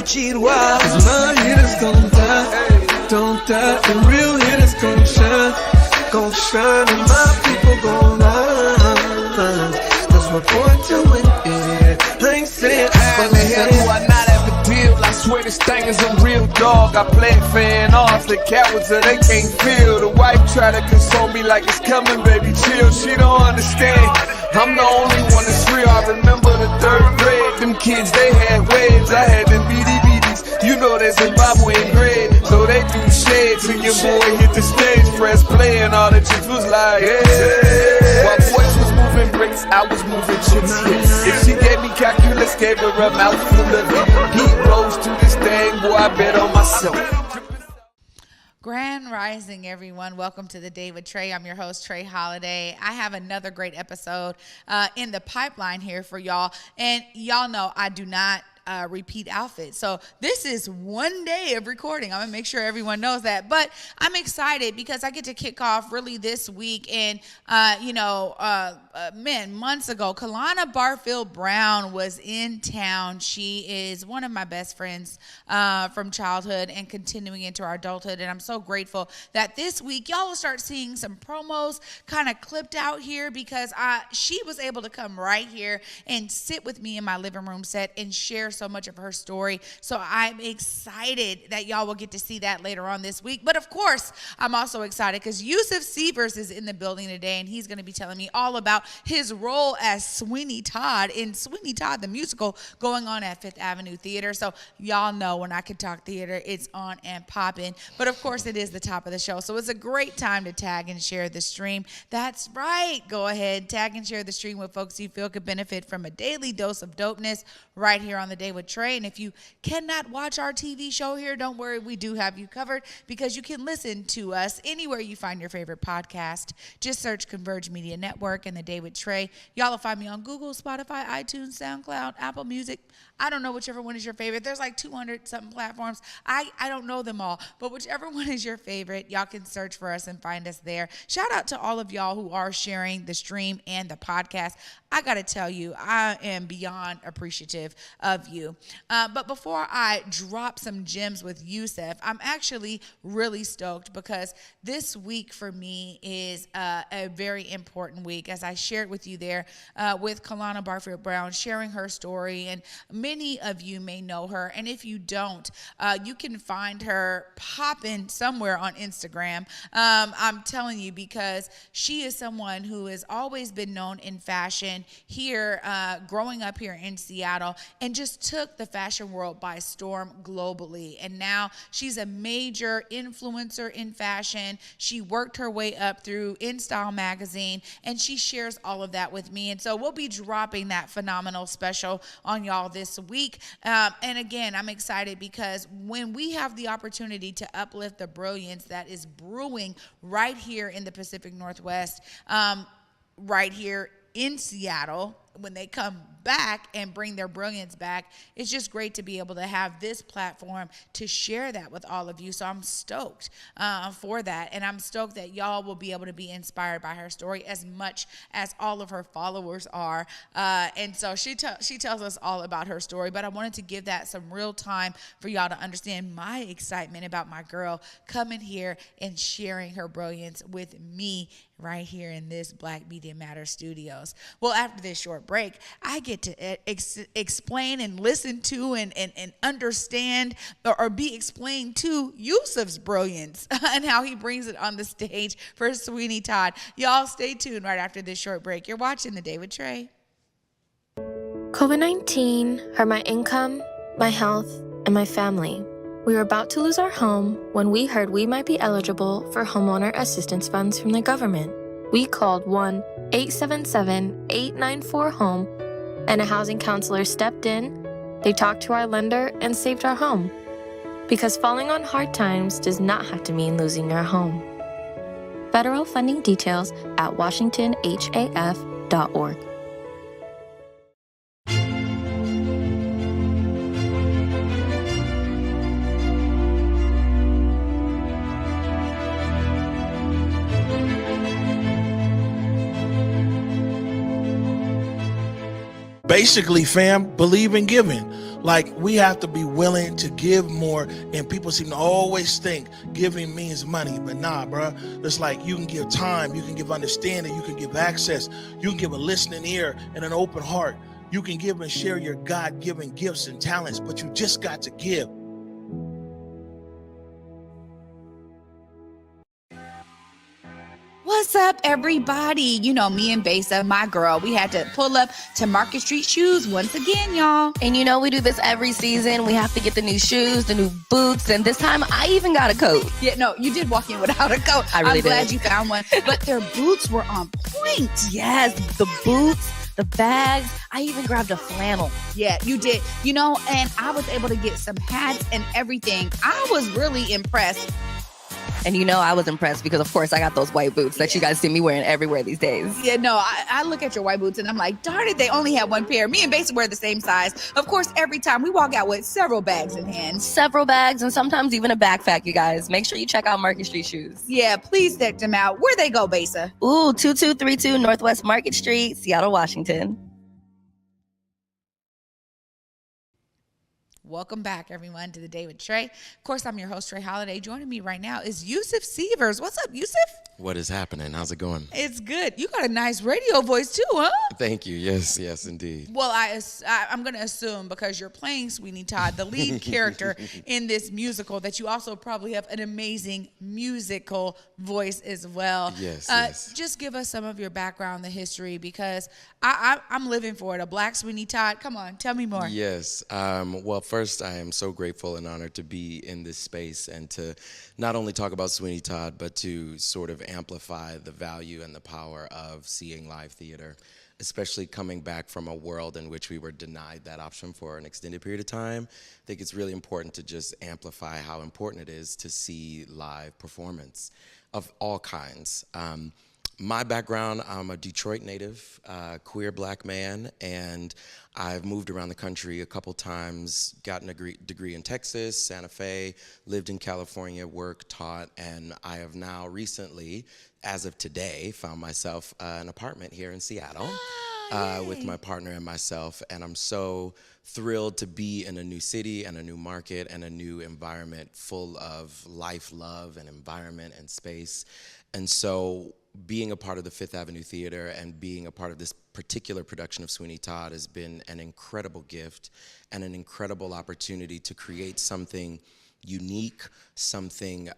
curtir o ar. Cause my hitters don't die, the real hitters gon' shine, and my people gon' rise. Cause we're born to win, yeah. I ain't saying How the hell do I not have the deal? I swear this thing is a real dog. I play fan off, the cowards that they can't feel. The wife try to console me like it's coming, baby, chill. She don't understand, I'm the only one that's real. I remember the 3rd grade, them kids, they had waves. I had them BDBDs, you know that's Zimbabwe grade. So they do shades and your boy hit the stage, press play and all the chicks was like, yeah. While boys was moving bricks, I was moving chips, yeah. If she gave me calculus, gave her a mouthful of it. Heat rose to this thing, boy, I bet on myself. Grand Rising, everyone. Welcome to the Day with Trae. I'm your host, Trae Holiday. I have another great episode in the pipeline here for y'all. And y'all know I do not repeat outfits. So this is one day of recording. I'm going to make sure everyone knows that. But I'm excited because I get to kick off really this week. And, months ago, Kalana Barfield Brown was in town. She is one of my best friends from childhood and continuing into our adulthood. And I'm so grateful that this week y'all will start seeing some promos kind of clipped out here because she was able to come right here and sit with me in my living room set and share so much of her story. So I'm excited that y'all will get to see that later on this week. But of course, I'm also excited because Yusef Seevers is in the building today, and he's going to be telling me all about his role as Sweeney Todd in Sweeney Todd, the musical, going on at Fifth Avenue Theater. So y'all know when I can talk theater, it's on and popping. But of course, it is the top of the show. So it's a great time to tag and share the stream. That's right. Go ahead, tag and share the stream with folks you feel could benefit from a daily dose of dopeness right here on the Day with Trae. And if you cannot watch our TV show here, don't worry, we do have you covered because you can listen to us anywhere you find your favorite podcast. Just search Converge Media Network and the Day with Trae. Y'all will find me on Google, Spotify, iTunes, SoundCloud, Apple Music. I don't know whichever one is your favorite. There's like 200 something platforms. I don't know them all, but whichever one is your favorite, y'all can search for us and find us there. Shout out to all of y'all who are sharing the stream and the podcast. I got to tell you, I am beyond appreciative of you. But before I drop some gems with Yusef, I'm actually really stoked because this week for me is a very important week. As I shared with you there with Kalana Barfield Brown, sharing her story, and many of you may know her. And if you don't, you can find her popping somewhere on Instagram. I'm telling you, because she is someone who has always been known in fashion here, growing up here in Seattle, and just took the fashion world by storm globally. And now she's a major influencer in fashion. She worked her way up through InStyle magazine, and she shares all of that with me. And so we'll be dropping that phenomenal special on y'all this week. And again, I'm excited because when we have the opportunity to uplift the brilliance that is brewing right here in the Pacific Northwest, right here in Seattle, when they come back and bring their brilliance back, it's just great to be able to have this platform to share that with all of you. So I'm stoked for that. And I'm stoked that y'all will be able to be inspired by her story as much as all of her followers are. And so she tells us all about her story, but I wanted to give that some real time for y'all to understand my excitement about my girl coming here and sharing her brilliance with me right here in this Black Media Matters studios. Well, after this short break, I get to explain and listen to and understand or be explained to Yusef's brilliance and how he brings it on the stage for Sweeney Todd. Y'all stay tuned right after this short break. You're watching The Day with Trae. COVID-19 hurt my income, my health, and my family. We were about to lose our home when we heard we might be eligible for homeowner assistance funds from the government. We called 1-877-894-HOME, and a housing counselor stepped in. They talked to our lender and saved our home. Because falling on hard times does not have to mean losing your home. Federal funding details at washingtonhaf.org. Basically, fam, believe in giving. Like, we have to be willing to give more, and people seem to always think giving means money, but nah, bro. It's like you can give time, you can give understanding, you can give access, you can give a listening ear and an open heart. You can give and share your God-given gifts and talents, but you just got to give. What's up, everybody? You know, me and Besa, my girl, we had to pull up to Market Street Shoes once again, y'all. And you know, we do this every season. We have to get the new shoes, the new boots, and this time I even got a coat. Yeah, no, you did walk in without a coat. I really I'm glad did. you found one. But their boots were on point. Yes, the boots, the bags. I even grabbed a flannel. Yeah, you did. You know, and I was able to get some hats and everything. I was really impressed. And you know, I was impressed because, of course, I got those white boots that you guys see me wearing everywhere these days. Yeah, no, I look at your white boots and I'm like, darn it, they only have one pair. Me and Besa wear the same size. Of course, every time we walk out with several bags in hand. Several bags and sometimes even a backpack, you guys. Make sure you check out Market Street Shoes. Yeah, please check them out. Where they go, Besa? Ooh, 2232 Northwest Market Street, Seattle, Washington. Welcome back, everyone, to The Day with Trae. Of course, I'm your host, Trae Holiday. Joining me right now is Yusef Seevers. What's up, Yusef? What is happening? How's it going? It's good. You got a nice radio voice too, huh? Thank you. Yes, indeed. Well, I'm going to assume because you're playing Sweeney Todd, the lead character in this musical, that you also probably have an amazing musical voice as well. Yes. Just give us some of your background, the history, because I'm living for it. A black Sweeney Todd. Come on, tell me more. Yes. Well, first, I am so grateful and honored to be in this space and to not only talk about Sweeney Todd, but to sort of amplify the value and the power of seeing live theater, especially coming back from a world in which we were denied that option for an extended period of time. I think it's really important to just amplify how important it is to see live performance of all kinds. My background, I'm a Detroit native, queer black man, and I've moved around the country a couple times, gotten a degree in Texas, Santa Fe, lived in California, worked, taught, and I have now recently, as of today, found myself an apartment here in Seattle with my partner and myself, and I'm so thrilled to be in a new city and a new market and a new environment full of life, love, and environment and space. And so being a part of the Fifth Avenue Theater and being a part of this particular production of Sweeney Todd has been an incredible gift and an incredible opportunity to create something unique, something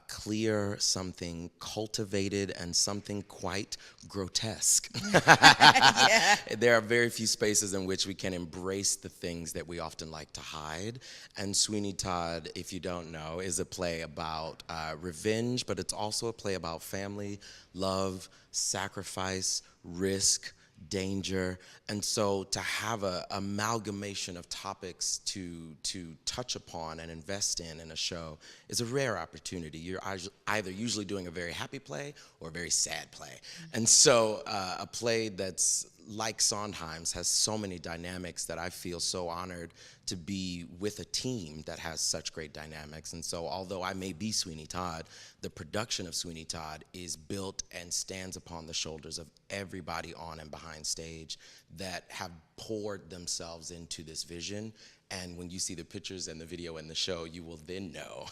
clear, something cultivated, and something quite grotesque. Yeah. There are very few spaces in which we can embrace the things that we often like to hide. And Sweeney Todd, if you don't know, is a play about revenge, but it's also a play about family, love, sacrifice, risk, danger. And so to have an amalgamation of topics to touch upon and invest in a show is a rare opportunity. You're either usually doing a very happy play or a very sad play. And so a play that's like Sondheim's has so many dynamics that I feel so honored to be with a team that has such great dynamics. And so although I may be Sweeney Todd, the production of Sweeney Todd is built and stands upon the shoulders of everybody on and behind stage that have poured themselves into this vision. And when you see the pictures and the video and the show, you will then know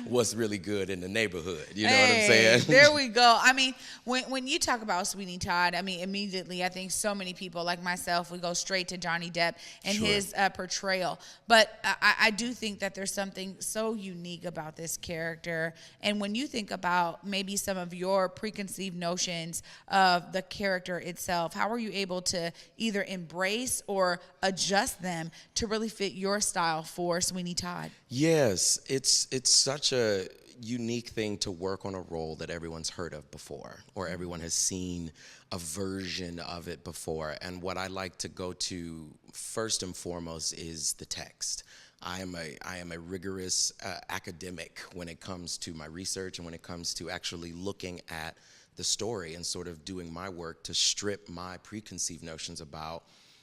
what's really good in the neighborhood. You know what I'm saying? There we go. I mean, when you talk about Sweeney Todd, I mean, immediately I think so many people like myself, we go straight to Johnny Depp and his portrayal. But I do think that there's something so unique about this character. And when you think about maybe some of your preconceived notions of the character itself, how are you able to either embrace or adjust them to really fit your style for Sweeney Todd? Yes, it's such a unique thing to work on a role that everyone's heard of before or everyone has seen a version of it before. And what I like to go to first and foremost is the text. I am a rigorous academic when it comes to my research and when it comes to actually looking at the story and sort of doing my work to strip my preconceived notions about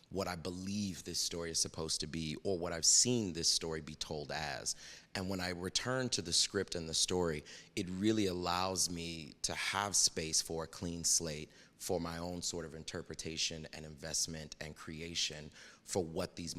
what I believe this story is supposed to be or what I've seen this story be told as. And when I return to the script and the story, it really allows me to have space for a clean slate for my own sort of interpretation and investment and creation for what these